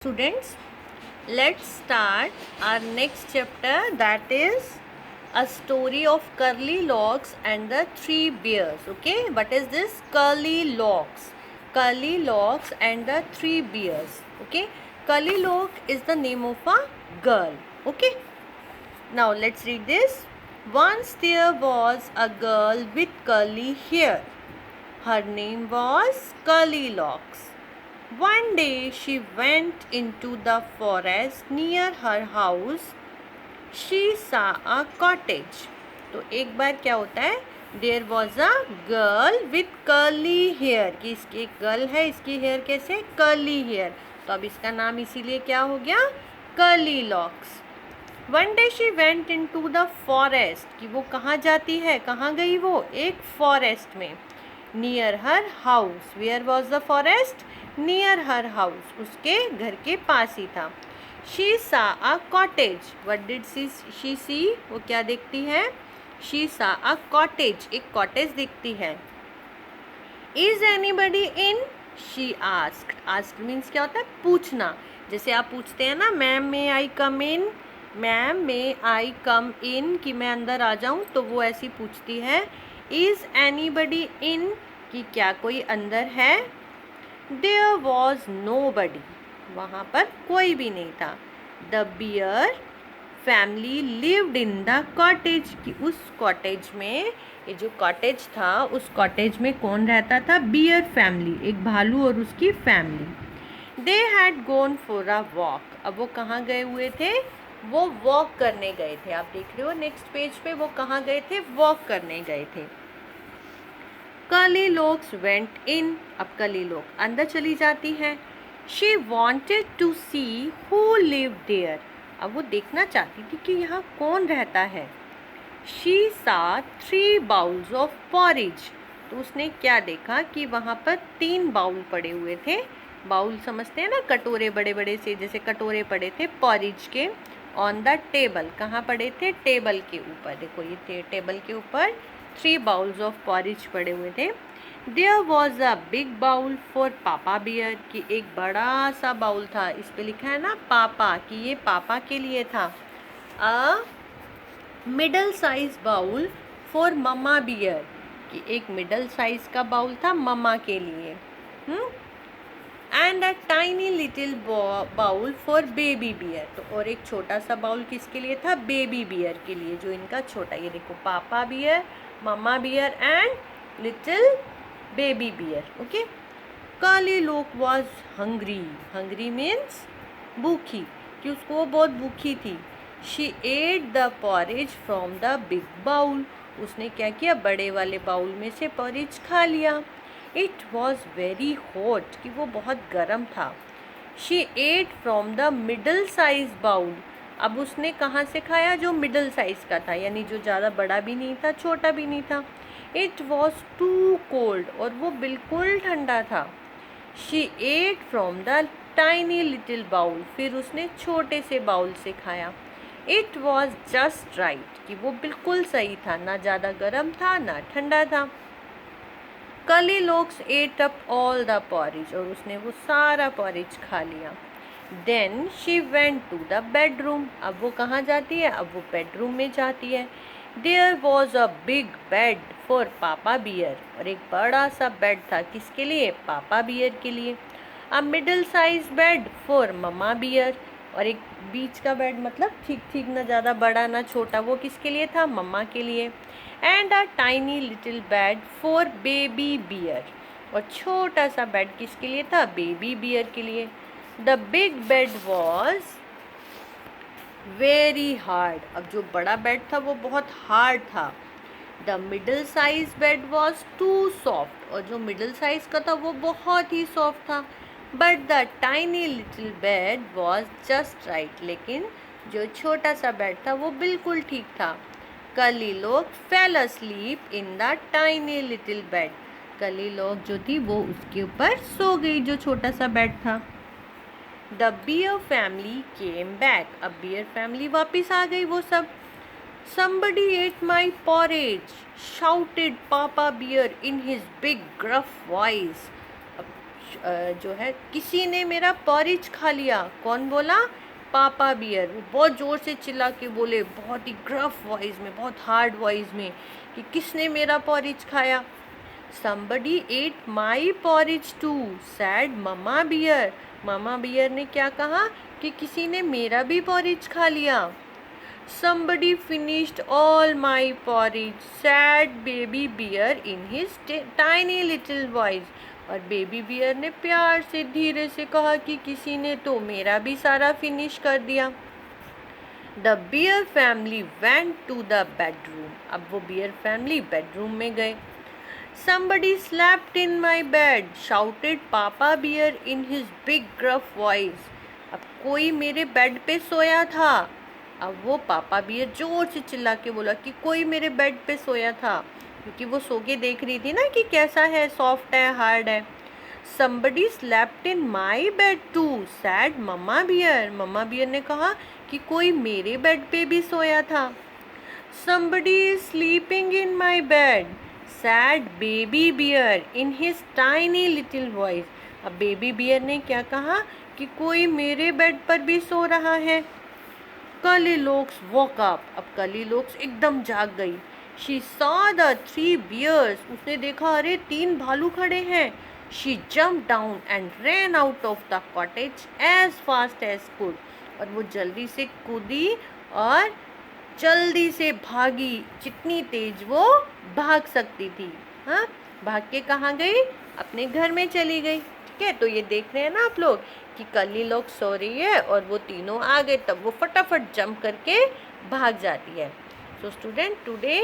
Students, let's start our next chapter, that is a story of Curly Locks and the three bears. Okay, what is this? Curly Locks. Curly Locks and the three bears. Okay, Curly Lock is the name of a girl. Okay, now let's read this. Once there was a girl with curly hair. Her name was Curly Locks. One day she went into the forest near her house. She saw a cottage. तो एक बार क्या होता है, there was a girl with curly hair, कि इसकी एक girl है, इसकी हेयर कैसे, कर्ली हेयर, तो अब इसका नाम इसीलिए क्या हो गया, curly locks. One day she went in to the forest, कि वो कहाँ जाती है, कहाँ गई वो, एक फॉरेस्ट में. Near her house, where was the forest, near her house, उसके घर के पास ही था. She saw a cottage, what did she see, वो क्या देखती है, शी सा अ कॉटेज, एक कॉटेज दिखती है. Is anybody in, she asked. Asked means क्या होता है, पूछना. जैसे आप पूछते हैं ना, मैम मे आई कम इन, मैम मे आई कम इन, कि मैं अंदर आ जाऊं, तो वो ऐसी पूछती है. इज एनीबडी इन, कि क्या कोई अंदर है. देयर वॉज नो बडी, वहाँ पर कोई भी नहीं था. The beer family lived in the cottage, कि उस कॉटेज में, ये जो कॉटेज था, उस कॉटेज में कौन रहता था, बियर फैमिली, एक भालू और उसकी family. They had gone for a walk, अब वो कहाँ गए हुए थे, वो वॉक करने गए थे. आप देख रहे हो नेक्स्ट पेज पे, वो कहाँ गए थे, वॉक करने गए थे. कर्ली लॉक्स वेंट इन, अब कर्ली लॉक अंदर चली जाती है. She wanted to see who live there, अब वो देखना चाहती थी कि यहाँ कौन रहता है. शी सा 3 बाउल्स ऑफ पॉरिज, तो उसने क्या देखा कि वहाँ पर 3 बाउल पड़े हुए थे. बाउल समझते हैं ना, कटोरे बड़े बड़े से, जैसे कटोरे पड़े थे पॉरिज के. ऑन द टेबल, कहाँ पड़े थे, टेबल के ऊपर. देखो ये टेबल के ऊपर 3 बाउल्स ऑफ पॉरिज पड़े हुए थे. There was a big bowl for papa bear, कि एक बड़ा सा बाउल था, इस पे लिखा है ना पापा, कि ये पापा के लिए था. A middle size bowl for mamma bear, कि एक मिडल साइज का बाउल था मम्मा के लिए. And a tiny little bowl for baby bear, तो और एक छोटा सा बाउल किसके लिए था, बेबी बियर के लिए, जो इनका छोटा, ये देखो papa bear, mamma bear and little baby bear. Okay. Curly lock was hungry, hungry means भूखी, कि उसको वो बहुत भूखी थी. She ate the porridge from the big bowl, उसने क्या किया, बड़े वाले बाउल में से पॉरेज खा लिया. इट वॉज वेरी हॉट, कि वो बहुत गर्म था. She ate from the middle size bowl, अब उसने कहाँ से खाया, जो मिडल साइज का था, यानी जो ज़्यादा बड़ा भी नहीं था, छोटा भी नहीं था. इट वॉज टू कोल्ड, और वो बिल्कुल ठंडा था. She ate from the tiny little bowl, फिर उसने छोटे से बाउल से खाया. इट वॉज जस्ट राइट, कि वो बिल्कुल सही था, ना ज़्यादा गर्म था ना ठंडा था. Curly locks ate up all the porridge, और उसने वो सारा पॉरेज खा लिया. Then she went to the bedroom, अब वो कहाँ जाती है, अब वो बेडरूम में जाती है. There was a big bed for papa bear, और एक बड़ा सा बेड था, किसके लिए, पापा बियर के लिए. A middle size bed for mamma bear, और एक बीच का बेड, मतलब ठीक ठीक, ना ज़्यादा बड़ा ना छोटा, वो किसके लिए था, मम्मा के लिए. And a tiny little bed for baby bear, और छोटा सा बेड किसके लिए था, बेबी बियर के लिए. The big bed was very hard, अब जो बड़ा बेड था वो बहुत हार्ड था. The middle size bed was too soft, और जो मिडल साइज का था वो बहुत ही सॉफ्ट था. But the tiny little bed was just right, लेकिन जो छोटा सा बेड था वो बिल्कुल ठीक था. Curly lock fail asleep in the tiny little bed, curly lock जो थी वो उसके ऊपर सो गई, जो छोटा सा बेड था. The beer family came back, अब बियर फैमिली वापस आ गई वो सब. Somebody ate my porridge, shouted Papa Bear in his big gruff voice. अब जो है किसी ने मेरा पॉरिज खा लिया। कौन बोला? पापा बियर। वो बहुत ज़ोर से चिल्ला के बोले, बहुत ही ग्रफ वॉइस में, बहुत हार्ड वॉइस में, कि किसने मेरा पॉरिज खाया। Somebody ate my porridge too, said mamma bear. Mamma bear ने क्या कहा? कि किसी ने मेरा भी पॉरिज खा लिया। Somebody finished all my porridge, said baby bear in his tiny little voice। और बेबी बियर ने प्यार से धीरे से कहा कि किसी ने तो मेरा भी सारा फिनिश कर दिया। The bear family went to the bedroom। अब वो बियर फैमिली बेडरूम में गए। Somebody slept in my bed, shouted Papa Bear in his big gruff voice। अब कोई मेरे बेड पे सोया था। अब वो पापा बियर जोर से चिल्ला के बोला कि कोई मेरे बेड पे सोया था, क्योंकि वो सो के देख रही थी ना कि कैसा है, सॉफ्ट है, हार्ड है। Somebody slept in my bed too, said mamma bear. Mamma bear ने कहा कि कोई मेरे बेड पे भी सोया था। Somebody is sleeping in my bed, said baby bear in his tiny little voice। अब बेबी बियर ने क्या कहा? कि कोई मेरे बेड पर भी सो रहा है। Goldilocks woke up। अब Goldilocks एकदम जाग गई। She saw the 3 bears। उसने देखा, अरे 3 भालू खड़े हैं। She jumped down and ran out of the cottage as fast as could। और वो जल्दी से कूदी और जल्दी से भागी, जितनी तेज वो भाग सकती थी। हाँ, भाग के कहाँ गई? अपने घर में चली गई। ठीक है, तो ये देख रहे हैं ना आप लोग कि Goldilocks सो रही है और वो तीनों आ गए, तब वो फटाफट जंप करके भाग जाती है। So student, today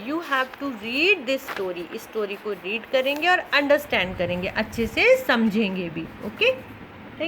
you have to read this story. इस स्टोरी को रीड करेंगे और अंडरस्टैंड करेंगे, अच्छे से समझेंगे भी। ओके।